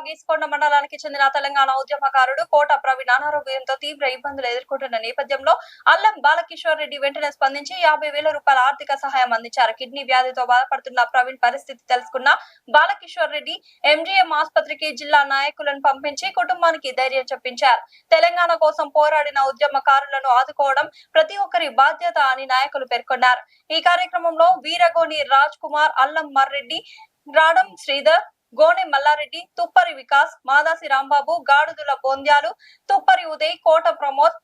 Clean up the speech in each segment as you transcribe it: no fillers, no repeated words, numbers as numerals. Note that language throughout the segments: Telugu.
గీసుకొండ మండలానికి చెందిన తెలంగాణ ఉద్యమకారుడు కోట ప్రవీణ్ అనారోగ్యంతో తీవ్ర ఇబ్బందులు ఎదుర్కొంటున్న నేపథ్యంలో అల్లం బాలకిషోర్ రెడ్డి వెంటనే స్పందించి 50,000 రూపాయల ఆర్థిక సహాయం అందించారు. కిడ్నీ వ్యాధితో బాధపడుతున్న ప్రవీణ్ పరిస్థితి తెలుసుకున్న బాలకిషోర్ రెడ్డి ఎంజీఎం ఆసుపత్రికి జిల్లా నాయకులను పంపించి కుటుంబానికి ధైర్యం చెప్పించారు. తెలంగాణ కోసం పోరాడిన ఉద్యమకారులను ఆదుకోవడం ప్రతి ఒక్కరి బాధ్యత అని నాయకులు పేర్కొన్నారు. ఈ కార్యక్రమంలో వీరగోని రాజ్ కుమార్, అల్లం మర్రెడ్డి, రాడం శ్రీధర్, గోనె మల్లారెడ్డి, తుప్పరి వికాస్, మాదాసి రాంబాబు, గాడుదుల బోంద్యాలు, తుప్పరి ఉదయ్, కోట ప్రమోద్,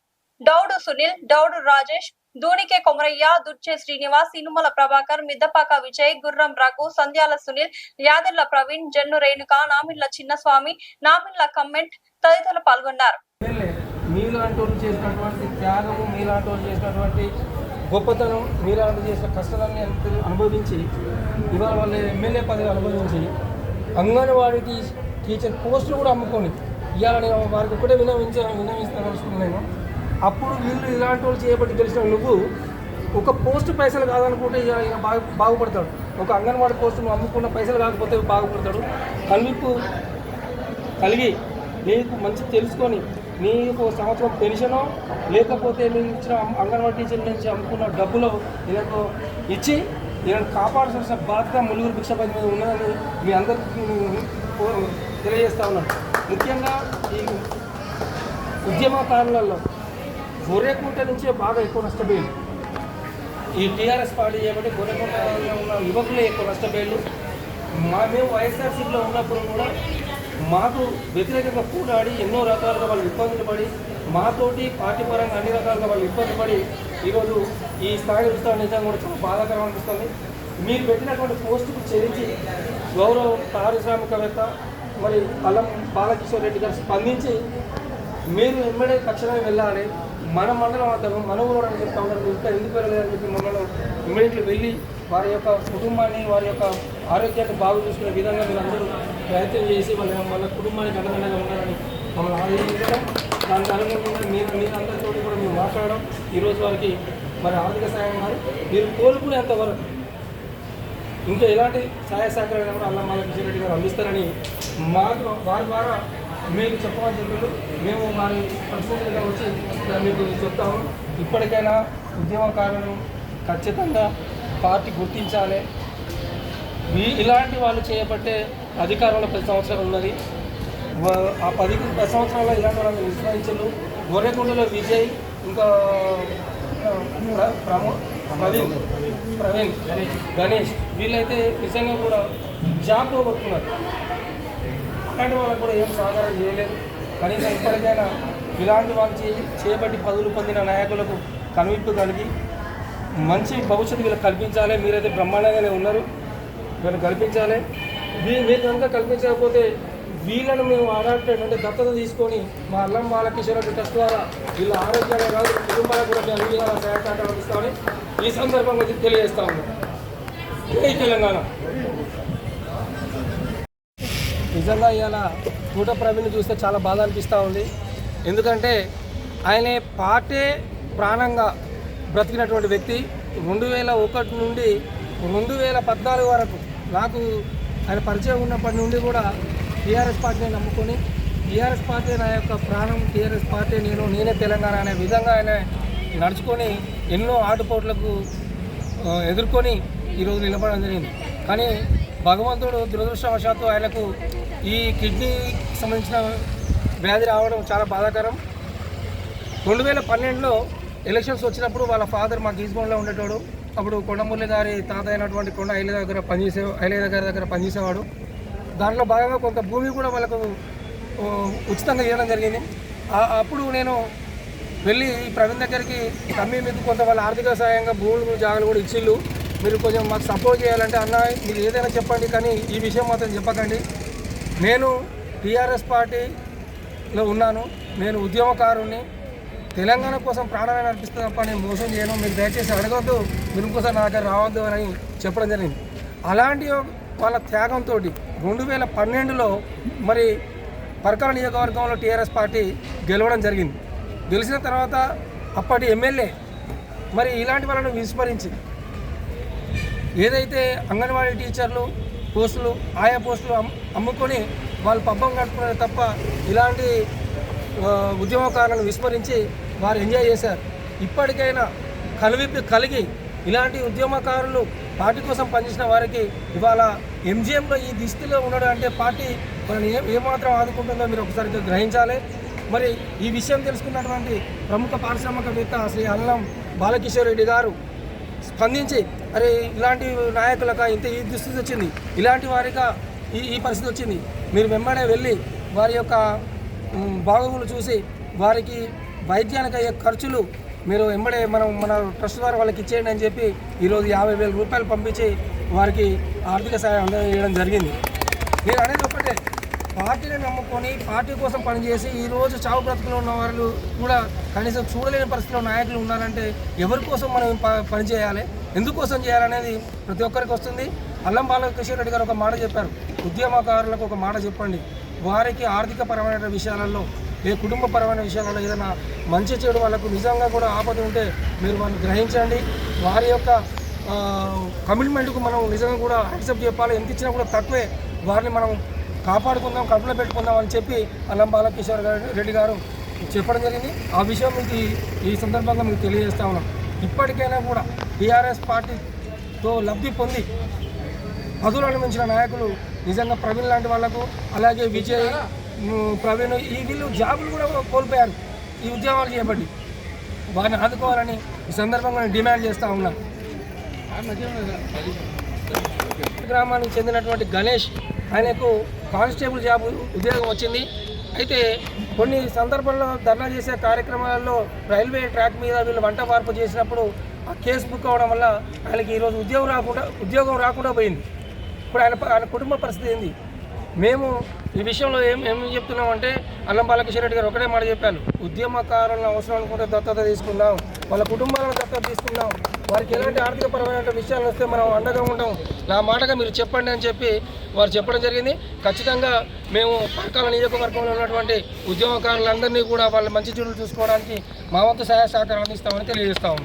డౌడు సునీల్, డౌడు రాజేష్, దూనికే కొమరయ్య, దుర్చే శ్రీనివాస్, ఇనుమల ప్రభాకర్, మిద్దపాక విజయ్, గుర్రం రఘు, సంధ్యాల సునీల్, యాదెళ్ల ప్రవీణ్, జన్ను రేణుక, నామిళ్ల చిన్నస్వామి, నామిళ్ల కమెంట్ తదితరులు పాల్గొన్నారు. గొప్పతనం మీలాంటి చేసిన కష్టాలన్నీ అనుభవించి ఇవాళ వాళ్ళ ఎమ్మెల్యే పదవి అనుభవించి అంగన్వాడీ టీచర్ పోస్టులు కూడా అమ్ముకొని ఇవాళ నేను వారికి ఒకటే విన్నవిస్తాను. అప్పుడు వీళ్ళు ఇలాంటి వాళ్ళు చేయబట్టి తెలిసిన నువ్వు ఒక పోస్టు పైసలు కాదనుకుంటే ఇక బాగుపడతాడు. ఒక అంగన్వాడీ పోస్టు నువ్వు అమ్ముకున్న పైసలు కాకపోతే బాగుపడతాడు. కనువిప్పు కలిగి నీకు మంచి తెలుసుకొని నీకు సంవత్సరం పెన్షనో లేకపోతే మీరు ఇచ్చిన అంగన్వాడీ టీచర్ నుంచి అమ్ముకున్న డబ్బులో ఈయనకు ఇచ్చి ఈయనను కాపాడాల్సిన బాధ్యత ములుగురు భిక్షపతి మీద ఉన్నదని మీ అందరికీ తెలియజేస్తా ఉన్నాను. ముఖ్యంగా ఈ ఉద్యమకారులలో గొర్రెకుంట నుంచే బాగా ఎక్కువ నష్టపోయింది. ఈ టీఆర్ఎస్ పార్టీ చేయబట్టి గొర్రెకుంటలో ఉన్న యువకులే ఎక్కువ నష్టపోయారు. మేము వైఎస్ఆర్సీలో ఉన్నప్పుడు కూడా మాకు వ్యతిరేకంగా పోరాడి ఎన్నో రకాలుగా వాళ్ళు ఇబ్బందులు పడి మాతోటి పార్టీ పరంగా అన్ని రకాలుగా వాళ్ళు ఇబ్బంది పడి ఈరోజు ఈ స్థాయి చూస్తాను నిజంగా కూడా చాలా బాధాకరం అనిపిస్తుంది. మీరు పెట్టినటువంటి పోస్టుకు చెల్లించి గౌరవ పారిశ్రామికవేత్త మరి అల్లం బాలకిషోర్ రెడ్డి గారు స్పందించి మీరు ఎమ్మెల్యే తక్షణమే వెళ్ళాలి, మన మండలం అతను మన ఊరు అని చెప్తా ఉన్నారు, ఇంకా ఎందుకు వెళ్ళలేదని చెప్పి మమ్మల్ని ఇమ్మీడియట్లీ వెళ్ళి వారి యొక్క కుటుంబాన్ని వారి యొక్క ఆరోగ్యాన్ని బాగు చూసుకునే విధంగా మీరు అందరూ ప్రయత్నం చేసి వాళ్ళ కుటుంబానికి అండదండగా ఉన్నారని మమ్మల్ని ఆదేశించడం, దానికి అనుగుణంగా మీరందరితో కూడా మేము మాట్లాడడం ఈరోజు వారికి మరి ఆర్థిక సాయం కాదు మీరు కోరుకునేంత వరకు ఇంకా ఎలాంటి సహాయ సహకారాలు కూడా అల్లం బాలకిషోర్ రెడ్డి గారు అందిస్తారని మాకు వారి ద్వారా మీకు చెప్పమని చెప్పారు. మేము వారి ప్రతినిధులుగా వచ్చి మీకు చెప్తాము. ఇప్పటికైనా ఉద్యమకారులను ఖచ్చితంగా పార్టీ గుర్తించాలి. ఇలాంటి వాళ్ళు చేయబట్టే అధికారంలో 10 సంవత్సరాలు ఉన్నది. ఆ 10 సంవత్సరాల్లో ఇలాంటి వాళ్ళని విస్మరించారు. గొర్రెకుంటలో విజయ్, ఇంకా ప్రవీణ్, గణేష్ వీళ్ళైతే నిజంగా కూడా జాబ్ పోగొట్టుకున్నారు. అలాంటి వాళ్ళకు కూడా ఏం సహకారం చేయలేదు. కనీసం ఇప్పటికైనా ఇలాంటి వాళ్ళు చేయబట్టి పదవులు పొందిన నాయకులకు కనువిప్పు కలిగి మంచి భవిష్యత్తు వీళ్ళకి కల్పించాలి. మీరైతే బ్రహ్మాండంగానే ఉన్నారు, వీళ్ళని కల్పించాలి. మీరు కనుక కల్పించకపోతే వీళ్ళను మేము ఆడాటంటే దత్తత తీసుకొని మా అల్లం బాలకిషోర్ రెడ్డి ట్రస్ట్ ద్వారా వీళ్ళ ఆరోగ్యాన్ని కాదు కుటుంబాలకు కూడా మేము అన్ని విధాల సహాయకాలు అందిస్తామని ఈ సందర్భంగా తెలియజేస్తా ఉన్నాం. జై తెలంగాణ. నిజంగా ఇవాళ కోట ప్రవీణ్ చూస్తే చాలా బాధ అనిపిస్తూ ఉంది. ఎందుకంటే ఆయన పార్టీ ప్రాణంగా బ్రతికినటువంటి వ్యక్తి. 2001 నుండి 2014 వరకు నాకు ఆయన పరిచయం ఉన్నప్పటి నుండి కూడా టీఆర్ఎస్ పార్టీని నమ్ముకొని టీఆర్ఎస్ పార్టీ నా యొక్క ప్రాణం, టీఆర్ఎస్ పార్టీ నేనే తెలంగాణ అనే విధంగా ఆయన నడుచుకొని ఎన్నో ఆటుపోట్లకు ఎదుర్కొని ఈరోజు నిలబడడం జరిగింది. కానీ భగవంతుడు దురదృష్టవశాత్తు ఆయనకు ఈ కిడ్నీకి సంబంధించిన వ్యాధి రావడం చాలా బాధాకరం. 2012లో ఎలక్షన్స్ వచ్చినప్పుడు వాళ్ళ ఫాదర్ మా గీజ్మోన్లో ఉండేటోడు. అప్పుడు కొండమురళి గారి తాత అయినటువంటి కొండ ఐలయ్య గారి దగ్గర పనిచేసేవాడు. దాంట్లో భాగంగా కొంత భూమి కూడా వాళ్ళకు ఉచితంగా ఇవ్వడం జరిగింది. అప్పుడు నేను వెళ్ళి ప్రవీణ్ దగ్గరికి తమ్మి మీకు కొంత వాళ్ళ ఆర్థిక సహాయంగా భూములు జాగాలు కూడా ఇచ్చిళ్ళు, మీరు కొంచెం మాకు సపోర్ట్ చేయాలంటే అన్న మీరు ఏదైనా చెప్పండి కానీ ఈ విషయం మాత్రం చెప్పకండి. నేను టీఆర్ఎస్ పార్టీలో ఉన్నాను, నేను ఉద్యమకారుణ్ణి, తెలంగాణ కోసం ప్రాణాలను అర్పిస్తే తప్ప నేను మోసం చేయను, మీరు దయచేసి అడగొద్దు, మీరు ఇంకోసారి నా దగ్గర రావద్దు అని చెప్పడం జరిగింది. అలాంటి వాళ్ళ త్యాగంతో 2012లో మరి పరకాల నియోజకవర్గంలో టీఆర్ఎస్ పార్టీ గెలవడం జరిగింది. గెలిచిన తర్వాత అప్పటి ఎమ్మెల్యే మరి ఇలాంటి వాళ్ళను విస్మరించి ఏదైతే అంగన్వాడీ టీచర్లు పోస్టులు ఆయా పోస్టులు అమ్ముకొని వాళ్ళు పబ్బం గడుపుకున్నారు తప్ప ఇలాంటి ఉద్యమకారులను విస్మరించి వారు ఎంజాయ్ చేశారు. ఇప్పటికైనా కనువిప్పి కలిగి ఇలాంటి ఉద్యమకారులు పార్టీ కోసం పనిచేసిన వారికి ఇవాళ ఎంజీఎంలో ఈ దిస్థితిలో ఉండడం అంటే పార్టీ మనల్ని ఏమాత్రం ఆదుకుంటుందో మీరు ఒకసారి గ్రహించాలి. మరి ఈ విషయం తెలుసుకున్నటువంటి ప్రముఖ పారిశ్రామికవేత్త శ్రీ అల్లం బాలకిషోర్ రెడ్డి గారు స్పందించి అరే ఇలాంటి నాయకులకు ఇంత ఈ దుస్థితి వచ్చింది, ఇలాంటి వారిగా ఈ పరిస్థితి వచ్చింది, మీరు వెంబడే వెళ్ళి వారి యొక్క బాగోగులు చూసి వారికి వైద్యానికి అయ్యే ఖర్చులు మీరు వెంబడే మన ట్రస్ట్ ద్వారా వాళ్ళకి ఇచ్చేయండి అని చెప్పి ఈరోజు 50,000 రూపాయలు పంపించి వారికి ఆర్థిక సహాయం అందజేయడం జరిగింది. నేను అనేది ఒకటే, పార్టీని నమ్ముకొని పార్టీ కోసం పనిచేసి ఈరోజు చావు బ్రతుకులో ఉన్న వాళ్ళు కూడా కనీసం చూడలేని పరిస్థితిలో నాయకులు ఉన్నారంటే ఎవరి కోసం మనం పనిచేయాలి, ఎందుకోసం చేయాలనేది ప్రతి ఒక్కరికి వస్తుంది. అల్లం బాలకిషోర్ రెడ్డి గారు ఒక మాట చెప్పారు, ఉద్యమకారులకు ఒక మాట చెప్పండి, వారికి ఆర్థికపరమైన విషయాలలో కుటుంబపరమైన విషయాలలో ఏదైనా మంచి చెడు వాళ్ళకు నిజంగా కూడా ఆపద ఉంటే మీరు వాళ్ళని గ్రహించండి, వారి యొక్క కమిట్మెంట్కు మనం నిజంగా కూడా యాక్సెప్ట్ చెప్పాలి, ఎంత ఇచ్చినా కూడా తక్కువే, వారిని మనం కాపాడుకుందాం, కడుపులో పెట్టుకుందాం అని చెప్పి అల్లం బాలకిషోర్ రెడ్డి గారు చెప్పడం జరిగింది. ఆ విషయం మీకు ఈ సందర్భంగా మీకు తెలియజేస్తా ఉన్నాం. ఇప్పటికైనా కూడా టీఆర్ఎస్ పార్టీతో లబ్ధి పొంది పదులను మించిన నాయకులు నిజంగా ప్రవీణ్ లాంటి వాళ్లకు, అలాగే విజయ్, ప్రవీణ్ వీళ్ళు జాబులు కూడా కోల్పోయారు ఈ ఉద్యమాలు చేపట్టి, వారిని ఆదుకోవాలని ఈ సందర్భంగా డిమాండ్ చేస్తూ ఉన్నాను. గ్రామానికి చెందినటువంటి గణేష్, ఆయనకు కానిస్టేబుల్ జాబ్ ఉద్యోగం వచ్చింది. అయితే కొన్ని సందర్భాల్లో ధర్నా చేసే కార్యక్రమాల్లో రైల్వే ట్రాక్ మీద వీళ్ళు వంట మార్పు చేసినప్పుడు ఆ కేసు బుక్ అవ్వడం వల్ల ఆయనకి ఈరోజు ఉద్యోగం రాకుండా పోయింది. ఇప్పుడు ఆయన కుటుంబ పరిస్థితి ఏంది? మేము ఈ విషయంలో ఏం చెప్తున్నామంటే అల్లం బాలకిషోర్ రెడ్డి గారు ఒకటే మాట చెప్పారు, ఉద్యమకారులను అవసరం అనుకుంటే దత్తత తీసుకుందాం, వాళ్ళ కుటుంబాలను దత్తత తీసుకుందాం, వారికి ఎలాంటి ఆర్థికపరమైన విషయాలు వస్తే మనం అండగా ఉంటాం, నా మాటగా మీరు చెప్పండి అని చెప్పి వారు చెప్పడం జరిగింది. ఖచ్చితంగా మేము పరకాల నియోజకవర్గంలో ఉన్నటువంటి ఉద్యమకారులందరినీ కూడా వాళ్ళ మంచి చెడులు చూసుకోవడానికి మా వంతు సహాయ సహకారం అందిస్తామని తెలియజేస్తాము.